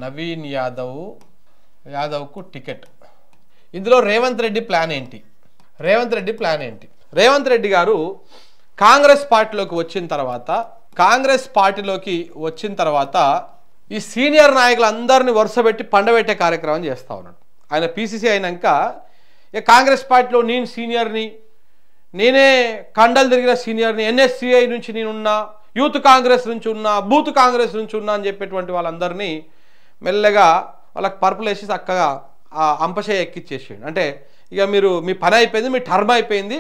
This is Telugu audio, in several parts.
నవీన్ యాదవ్కు టికెట్. ఇందులో రేవంత్ రెడ్డి ప్లాన్ ఏంటి? రేవంత్ రెడ్డి గారు కాంగ్రెస్ పార్టీలోకి వచ్చిన తర్వాత ఈ సీనియర్ నాయకులందరినీ వరుసపెట్టి పండబెట్టే కార్యక్రమం చేస్తూ ఉన్నాడు. ఆయన పీసీసీ అయినాక కాంగ్రెస్ పార్టీలో నేను సీనియర్ని, నేనే కండలు తిరిగిన సీనియర్ని, ఎన్ఎస్సీఐ నుంచి నేనున్నా, యూత్ కాంగ్రెస్ నుంచి ఉన్నా, బూత్ కాంగ్రెస్ నుంచి ఉన్నా అని చెప్పేటువంటి వాళ్ళందరినీ మెల్లగా వాళ్ళకి పరుపులు వేసి చక్కగా ఆ అంపశయ ఎక్కిచ్చేసేయండి. అంటే ఇక మీరు మీ పని అయిపోయింది, మీ టర్మ్ అయిపోయింది,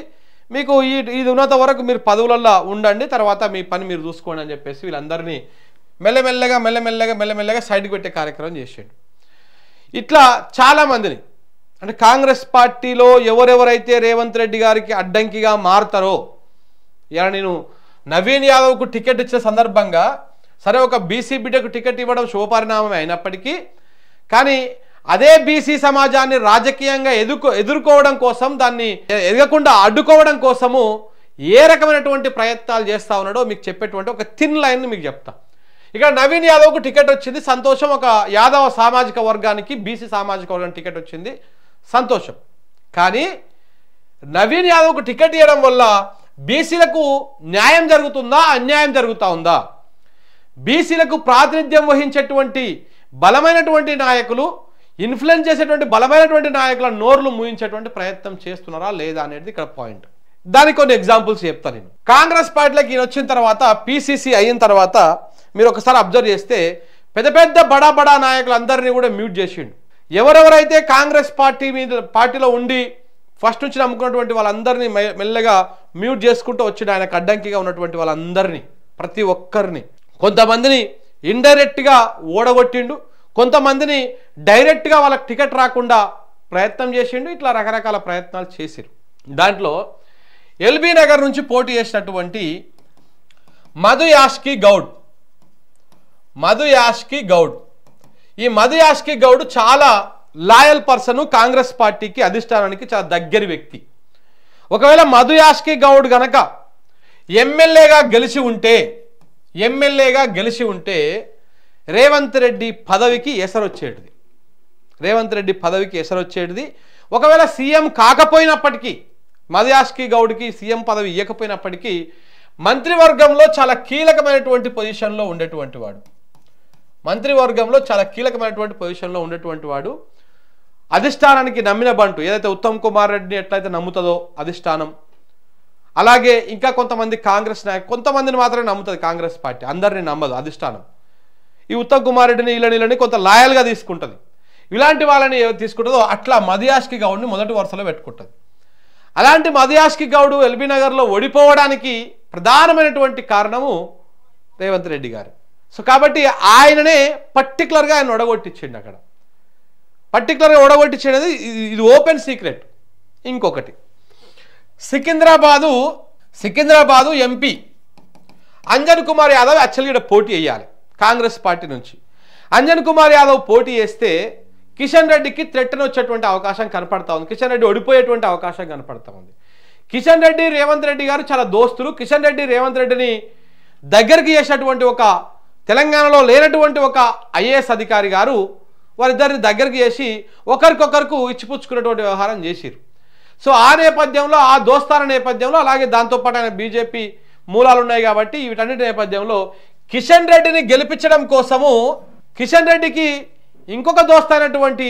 మీకు ఇది ఉన్నంత వరకు మీరు పదవులలో ఉండండి, తర్వాత మీ పని మీరు చూసుకోండి అని చెప్పేసి వీళ్ళందరినీ మెల్లమెల్లగా సైడ్కి పెట్టే కార్యక్రమం చేసేయండి. ఇట్లా చాలామందిని అంటే కాంగ్రెస్ పార్టీలో ఎవరెవరైతే రేవంత్ రెడ్డి గారికి అడ్డంకిగా మారుతారో, ఇలా నేను నవీన్ యాదవ్కు టికెట్ ఇచ్చిన సందర్భంగా సరే ఒక బీసీ బిడ్డకు టికెట్ ఇవ్వడం శుభపరిణామమే అయినప్పటికీ, కానీ అదే బీసీ సమాజాన్ని రాజకీయంగా ఎదుర్కోవడం కోసం, దాన్ని ఎదగకుండా అడ్డుకోవడం కోసము ఏ రకమైనటువంటి ప్రయత్నాలు చేస్తూ ఉన్నాడో మీకు చెప్పేటువంటి ఒక థిన్ లైన్ మీకు చెప్తా. ఇక్కడ నవీన్ యాదవ్కు టికెట్ వచ్చింది, సంతోషం. ఒక యాదవ సామాజిక వర్గానికి బీసీ సామాజిక వర్గానికి టికెట్ వచ్చింది, సంతోషం. కానీ నవీన్ యాదవ్కు టికెట్ ఇవ్వడం వల్ల బీసీలకు న్యాయం జరుగుతుందా, అన్యాయం జరుగుతూ ఉందా? బీసీలకు ప్రాతినిధ్యం వహించేటువంటి బలమైనటువంటి నాయకులు, ఇన్ఫ్లుయెన్స్ చేసేటువంటి బలమైనటువంటి నాయకుల నోర్లు మూయించేటువంటి ప్రయత్నం చేస్తున్నారా లేదా అనేది ఇక్కడ పాయింట్. దానికి కొన్ని ఎగ్జాంపుల్స్ చెప్తాను నేను. కాంగ్రెస్ పార్టీలోకి ఈయన వచ్చిన తర్వాత, పీసీసీ అయిన తర్వాత మీరు ఒకసారి అబ్జర్వ్ చేస్తే పెద్ద పెద్ద బడా నాయకులందరినీ కూడా మ్యూట్ చేసిండు. ఎవరెవరైతే కాంగ్రెస్ పార్టీలో ఉండి ఫస్ట్ నుంచి నమ్ముకున్నటువంటి వాళ్ళందరినీ మెల్లగా మ్యూట్ చేసుకుంటూ వచ్చిన ఆయనకు అడ్డంకిగా ఉన్నటువంటి వాళ్ళందరినీ, ప్రతి ఒక్కరిని, కొంతమందిని ఇండైరెక్ట్గా ఓడగొట్టిండు, కొంతమందిని డైరెక్ట్గా వాళ్ళకి టికెట్ రాకుండా ప్రయత్నం చేసిండు. ఇట్లా రకరకాల ప్రయత్నాలు చేసిరు. దాంట్లో ఎల్బీ నగర్ నుంచి పోటీ చేసినటువంటి మధు యాష్కి గౌడ్, ఈ మధు యాష్కి గౌడ్ చాలా లాయల్ పర్సన్, కాంగ్రెస్ పార్టీకి అధిష్టానానికి చాలా దగ్గరి వ్యక్తి. ఒకవేళ మధు యాష్కి గౌడ్ గనక ఎమ్మెల్యేగా గెలిచి ఉంటే రేవంత్ రెడ్డి పదవికి ఎసరొచ్చేటిది. ఒకవేళ సీఎం కాకపోయినప్పటికీ, మధు యాష్కి గౌడ్కి సీఎం పదవి ఇవ్వకపోయినప్పటికీ మంత్రివర్గంలో చాలా కీలకమైనటువంటి పొజిషన్లో ఉండేటువంటి వాడు, అధిష్టానానికి నమ్మిన బంటు. ఏదైతే ఉత్తమ్ కుమార్ రెడ్డిని ఎట్లయితే నమ్ముతుందో అధిష్టానం, అలాగే ఇంకా కొంతమంది కాంగ్రెస్ నాయకులు, కొంతమందిని మాత్రమే నమ్ముతుంది కాంగ్రెస్ పార్టీ, అందరినీ నమ్మదు అధిష్టానం. ఈ ఉత్తమ్ కుమార్ రెడ్డిని వీళ్ళని కొంత లాయల్గా తీసుకుంటుంది. ఇలాంటి వాళ్ళని తీసుకుంటుందో అట్లా మధు యాష్కి గౌడ్ని మొదటి వరుసలో పెట్టుకుంటుంది. అలాంటి మధు యాష్కి గౌడ్ ఎల్బీ నగర్లో ఓడిపోవడానికి ప్రధానమైనటువంటి కారణము రేవంత్ రెడ్డి గారు. సో కాబట్టి ఆయననే పర్టికులర్గా ఆయన ఓడగొట్టించండి. అక్కడ పర్టికులర్గా ఓడగొట్టించేది ఇది ఓపెన్ సీక్రెట్. ఇంకొకటి, సికింద్రాబాదు ఎంపీ అంజన్ కుమార్ యాదవ్ యాక్చువల్గా పోటీ చేయాలి కాంగ్రెస్ పార్టీ నుంచి. అంజన్ కుమార్ యాదవ్ పోటీ చేస్తే కిషన్ రెడ్డికి థ్రెట్ను వచ్చేటువంటి అవకాశం కనపడతా ఉంది, కిషన్ రెడ్డి ఓడిపోయేటువంటి అవకాశం కనపడతా ఉంది. కిషన్ రెడ్డి రేవంత్ రెడ్డి గారు చాలా దోస్తులు. కిషన్ రెడ్డి రేవంత్ రెడ్డిని దగ్గరికి చేసినటువంటి ఒక తెలంగాణలో లేనటువంటి ఒక ఐఏఎస్ అధికారి గారు వారిద్దరిని దగ్గరికి చేసి ఒకరికొకరికి ఇచ్చిపుచ్చుకున్నటువంటి వ్యవహారం చేసిరు. సో ఆ నేపథ్యంలో, ఆ దోస్తాన నేపథ్యంలో, అలాగే దాంతోపాటు ఆయన బీజేపీ మూలాలు ఉన్నాయి కాబట్టి వీటన్నిటి నేపథ్యంలో కిషన్ రెడ్డిని గెలిపించడం కోసము కిషన్ రెడ్డికి ఇంకొక దోస్తైనటువంటి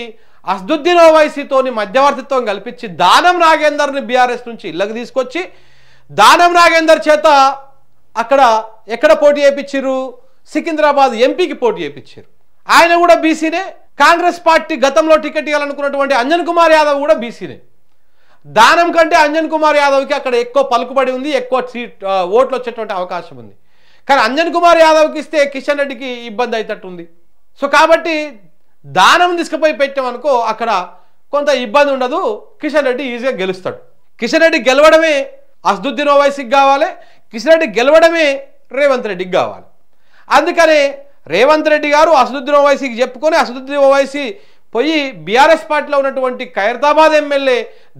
అసదుద్దీన్ ఓవైసీతోని మధ్యవర్తిత్వం కల్పించి దానం నాగేందర్ని బీఆర్ఎస్ నుంచి ఇళ్ళకి తీసుకొచ్చి దానం నాగేందర్ చేత ఎక్కడ పోటీ చేయించారు? సికింద్రాబాద్ ఎంపీకి పోటీ చేయించారు. ఆయన కూడా బీసీనే. కాంగ్రెస్ పార్టీ గతంలో టికెట్ ఇవ్వాలనుకున్నటువంటి అంజన్ కుమార్ యాదవ్ కూడా బీసీనే. దానం కంటే అంజన్ కుమార్ యాదవ్కి అక్కడ ఎక్కువ పలుకుబడి ఉంది, ఎక్కువ ఓట్లు వచ్చేటువంటి అవకాశం ఉంది. కానీ అంజన్ కుమార్ యాదవ్కి ఇస్తే కిషన్ రెడ్డికి ఇబ్బంది అవుతట్టుంది. సో కాబట్టి దానం తీసుకుపోయి పెట్టామనుకో అక్కడ కొంత ఇబ్బంది ఉండదు, కిషన్ రెడ్డి ఈజీగా గెలుస్తాడు. కిషన్ రెడ్డి గెలవడమే అసదుద్దీన్ ఓవైసీకి కావాలి, కిషన్ రెడ్డి గెలవడమే రేవంత్ రెడ్డికి కావాలి. అందుకనే రేవంత్ రెడ్డి గారు అసదుద్దీన్ ఓవైసీకి చెప్పుకొని అసదుద్దీన్ ఓవైసీ పోయి బీఆర్ఎస్ పార్టీలో ఉన్నటువంటి ఖైరతాబాద్ ఎమ్మెల్యే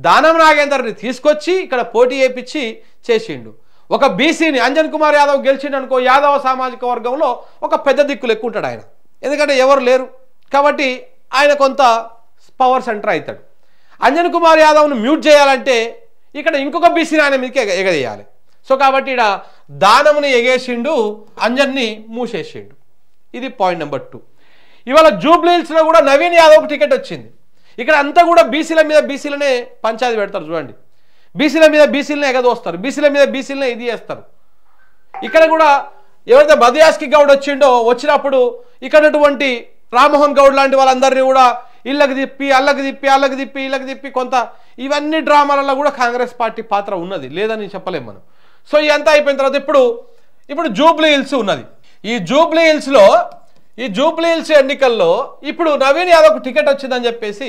దానం నాగేందర్ని తీసుకొచ్చి ఇక్కడ పోటీ చేయించి చేసిండు. ఒక బీసీని అంజన్ కుమార్ యాదవ్ గెలిచిండు అనుకో, యాదవ సామాజిక వర్గంలో ఒక పెద్ద దిక్కులు ఎక్కువ ఉంటాడు ఆయన, ఎందుకంటే ఎవరు లేరు కాబట్టి ఆయన కొంత పవర్ సెంటర్ అవుతాడు. అంజన్ కుమార్ యాదవ్ను మ్యూట్ చేయాలంటే ఇక్కడ ఇంకొక బీసీని ఆయన మీదకి ఎగదేయాలి. సో కాబట్టి ఇక్కడ దానముని ఎగేసిండు, అంజన్ని మూసేసిండు. ఇది పాయింట్ నెంబర్ 2. ఇవాళ జూబ్లీహిల్స్లో కూడా నవీన్ యాదవ్కి టికెట్ వచ్చింది. ఇక్కడ అంతా కూడా బీసీల మీద బీసీలనే పంచాయతీ పెడతారు. చూడండి, బీసీల మీద బీసీలనే ఎగదోస్తారు, బీసీల మీద బీసీలనే ఇది చేస్తారు. ఇక్కడ కూడా ఎవరైతే బదియాస్కి గౌడ్ వచ్చిండో వచ్చినప్పుడు ఇక్కడటువంటి రామ్మోహన్ గౌడ్ లాంటి వాళ్ళందరినీ కూడా ఇళ్ళకి తిప్పి అల్లకి తిప్పి అల్లకి తిప్పి ఇళ్ళకి తిప్పి కొంత ఇవన్నీ డ్రామాలలో కూడా కాంగ్రెస్ పార్టీ పాత్ర ఉన్నది, లేదని చెప్పలేం మనం. సో ఇదంతా అయిపోయిన తర్వాత ఇప్పుడు జూబ్లీహిల్స్ ఉన్నది. ఈ జూబ్లీహిల్స్ ఎన్నికల్లో ఇప్పుడు నవీన్ యాదవ్కు టికెట్ వచ్చిందని చెప్పేసి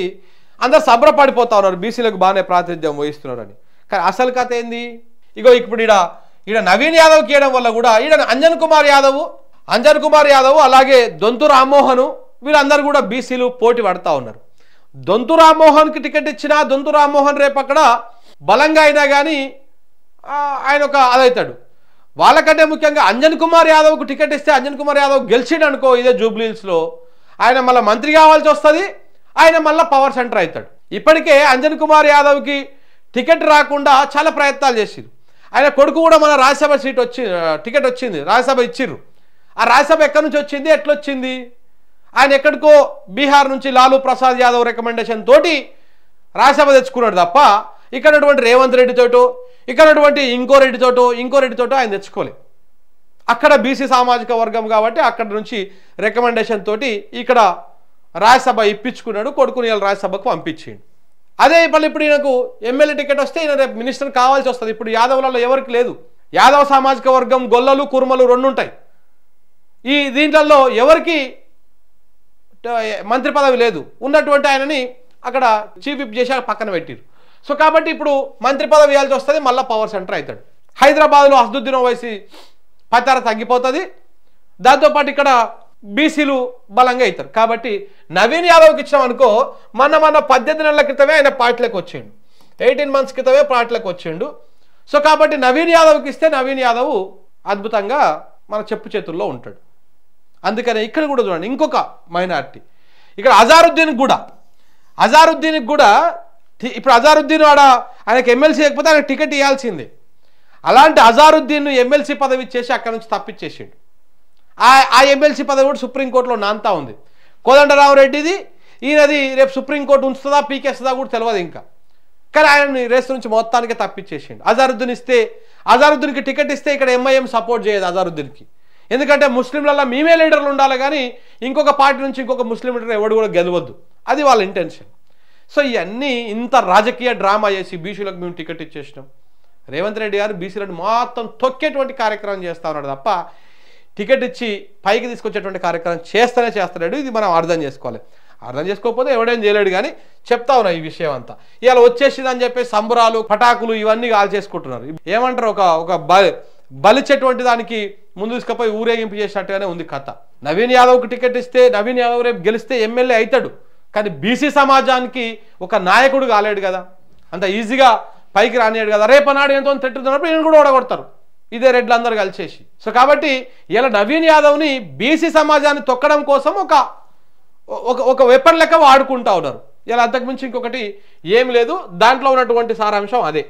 అందరు సబ్రపడిపోతా ఉన్నారు, బీసీలకు బాగానే ప్రాతినిధ్యం వహిస్తున్నారని. కానీ అసలు కథ ఏంది? ఇప్పుడు ఈడ నవీన్ యాదవ్కి ఇవ్వడం వల్ల కూడా ఈడ అంజన్ కుమార్ యాదవ్ అలాగే దొంతు రామ్మోహన్ వీళ్ళందరూ కూడా బీసీలు పోటీ పడతా ఉన్నారు. దొంతు రామ్మోహన్కి టికెట్ ఇచ్చినా దొంతు రామ్మోహన్ రేపు అక్కడ బలంగా అయినా కానీ ఆయన ఒక అదవుతాడు. వాళ్ళకంటే ముఖ్యంగా అంజన్ కుమార్ యాదవ్కు టికెట్ ఇస్తే అంజన్ కుమార్ యాదవ్ గెలిచిండు అనుకో ఇదే జూబ్లీహిల్స్లో, ఆయన మళ్ళీ మంత్రి కావాల్సి వస్తుంది, ఆయన మళ్ళీ పవర్ సెంటర్ అవుతాడు. ఇప్పటికే అంజన్ కుమార్ యాదవ్కి టికెట్ రాకుండా చాలా ప్రయత్నాలు చేసిరు. ఆయన కొడుకు కూడా మన రాజ్యసభ టికెట్ వచ్చింది, రాజ్యసభ ఇచ్చిర్రు. ఆ రాజ్యసభ ఎక్కడి నుంచి వచ్చింది, ఎట్లొచ్చింది? ఆయన ఎక్కడికో బీహార్ నుంచి లాలూ ప్రసాద్ యాదవ్ రికమెండేషన్ తోటి రాజ్యసభ తెచ్చుకున్నాడు తప్ప ఇక్కడటువంటి రేవంత్ రెడ్డితోటో ఇక్కడటువంటి ఇంకో రెడ్డితోటో ఆయన తెచ్చుకోలేదు. అక్కడ బీసీ సామాజిక వర్గం కాబట్టి అక్కడ నుంచి రికమెండేషన్ తోటి ఇక్కడ రాజ్యసభ ఇప్పించుకున్నాడు, కొడుకుని రాజ్యసభకు పంపించిండు. అదే ఇప్పుడు ఈయనకు ఎమ్మెల్యే టికెట్ వస్తే ఈయన రేపు మినిస్టర్ కావాల్సి వస్తుంది. ఇప్పుడు యాదవ్లలో ఎవరికి లేదు. యాదవ్ సామాజిక వర్గం గొల్లలు కుర్మలు 2 ఉంటాయి. ఈ దీంట్లో ఎవరికి మంత్రి పదవి లేదు. ఉన్నటువంటి ఆయనని అక్కడ చీఫ్ విప్ చేసి పక్కన పెట్టిరు. సో కాబట్టి ఇప్పుడు మంత్రి పదవి ఇవ్వాల్సి వస్తుంది, మళ్ళీ పవర్ సెంటర్ అవుతాడు. హైదరాబాద్లో అసదుద్దీన్ ఓవైసీ పతార తగ్గిపోతుంది, దాంతోపాటు ఇక్కడ బీసీలు బలంగా అవుతారు. కాబట్టి నవీన్ యాదవ్కి ఇచ్చినాం అనుకో, మన 18 నెలల క్రితమే ఆయన పార్టీలోకి వచ్చిండు, 18 మంత్స్ క్రితమే పార్టీలోకి వచ్చిండు. సో కాబట్టి నవీన్ యాదవ్కి ఇస్తే నవీన్ యాదవ్ అద్భుతంగా మన చెప్పు చేతుల్లో ఉంటాడు. అందుకనే ఇక్కడ కూడా చూడండి ఇంకొక మైనారిటీ, ఇక్కడ అజారుద్దీన్కి కూడా ఇప్పుడు అజారుద్దీన్ ఆయనకు ఎమ్మెల్సీ లేకపోతే ఆయనకు టికెట్ ఇవ్వాల్సిందే. అలాంటి అజారుద్దీన్ ఎమ్మెల్సీ పదవి ఇచ్చేసి అక్కడ నుంచి తప్పించేసిండు. ఆ ఎమ్మెల్సీ పదవి కూడా సుప్రీంకోర్టులో నాంతా ఉంది. కోదండరామరెడ్డిది ఈయనది రేపు సుప్రీంకోర్టు ఉంచుతుందా పీకేస్తుందా కూడా తెలియదు ఇంకా. కానీ ఆయన రేసు నుంచి మొత్తానికి తప్పించేసిండు. అజారుద్దీన్కి టికెట్ ఇస్తే ఇక్కడ ఎంఐఎం సపోర్ట్ చేయదు అజారుద్దీన్కి, ఎందుకంటే ముస్లింలలో మేమే లీడర్లు ఉండాలి కానీ ఇంకొక పార్టీ నుంచి ఇంకొక ముస్లిం లీడర్ ఎవడు కూడా గెలవద్దు, అది వాళ్ళ ఇంటెన్షన్. సో ఇవన్నీ ఇంత రాజకీయ డ్రామా చేసి బీసీలకు మేము టికెట్ ఇచ్చేసినాం. రేవంత్ రెడ్డి గారు బీసీలను మొత్తం తొక్కేటువంటి కార్యక్రమం చేస్తూ ఉన్నాడు తప్ప టికెట్ ఇచ్చి పైకి తీసుకొచ్చేటువంటి కార్యక్రమం చేస్తాడు. ఇది మనం అర్థం చేసుకోవాలి. అర్థం చేసుకోకపోతే ఎవడేం చేయలేడు. కానీ చెప్తా ఉన్నా ఈ విషయం అంతా. ఇలా వచ్చేసిందని చెప్పి సంబరాలు పటాకులు ఇవన్నీ కాల్ చేసుకుంటున్నారు. ఏమంటారు, ఒక బలిచ్చేటువంటి దానికి ముందు తీసుకపోయి ఊరేగింపు చేసినట్టుగానే ఉంది కథ. నవీన్ యాదవ్కి టికెట్ ఇస్తే నవీన్ యాదవ్ రేపు గెలిస్తే ఎమ్మెల్యే అవుతాడు, కానీ బీసీ సమాజానికి ఒక నాయకుడు కాలేడు కదా, అంత ఈజీగా పైకి రానియాడు కదా. రేపనాడు ఎంతో తిట్టుతున్నప్పుడు ఈయన కూడా ఓడగొడతారు ఇదే రెడ్లు అందరూ కలిసేసి. సో కాబట్టి ఇలా నవీన్ యాదవ్ని బీసీ సమాజాన్ని తొక్కడం కోసం ఒక వెపన్ లెక్క వాడుకుంటా ఉన్నారు. ఇలా అంతకుమించి ఇంకొకటి ఏం లేదు. దాంట్లో ఉన్నటువంటి సారాంశం అదే.